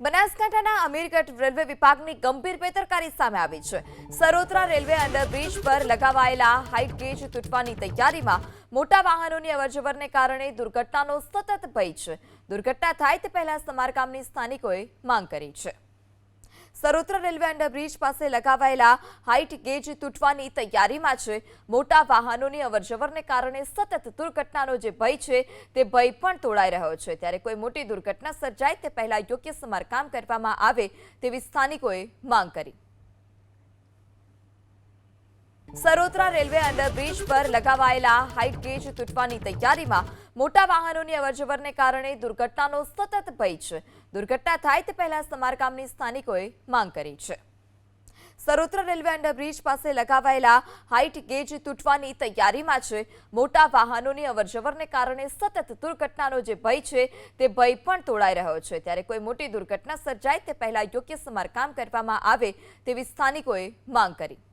બનાસકાંઠાના અમીરગઢ રેલવે વિભાગની ગંભીર બેદરકારી સામે આવી છે। સરોત્રા રેલવે અંડરબ્રિજ પર લગાવાયેલા હાઇટ ગેજ તૂટવાની તૈયારીમાં મોટા વાહનોની અવરજવરને કારણે દુર્ઘટનાનો સતત ભય છે। દુર્ઘટના થાય તે પહેલા સમારકામની સ્થાનિકોએ માંગ કરી છે। સરોત્રા રેલવે અંડરબ્રિજ પાસે લગાવાયેલા હાઇટ ગેજ તૂટવાની તૈયારીમાં છે। મોટા વાહનોની અવરજવરને કારણે સતત દુર્ઘટનાનો જે ભય છે તે ભય પણ તોડાઈ રહ્યો છે। ત્યારે કોઈ મોટી દુર્ઘટના સર્જાય તે પહેલા યોગ્ય સમારકામ કરવામાં આવે તેવી સ્થાનિકોએ માંગ કરી। સરોત્રા રેલવે અંડરબ્રિજ પર લગાવાયેલા હાઇટ ગેજ તૂટવાની તૈયારીમાં મોટા વાહનોની અવરજવરને કારણે દુર્ઘટનાનો સતત ભય છે। દુર્ઘટના થાય તે પહેલા સમારકામની સ્થાનિકોએ માંગ કરી છે। સરોત્રા રેલવે અંડરબ્રિજ પાસે લગાવાયેલા હાઇટ ગેજ તૂટવાની તૈયારીમાં છે। મોટા વાહનોની અવરજવરને કારણે સતત દુર્ઘટનાનો જે ભય છે તે ભય પણ તોડાઈ રહ્યો છે। ત્યારે કોઈ મોટી દુર્ઘટના સર્જાય તે પહેલા યોગ્ય સમારકામ કરવામાં આવે તેવી સ્થાનિકોએ માંગ કરી।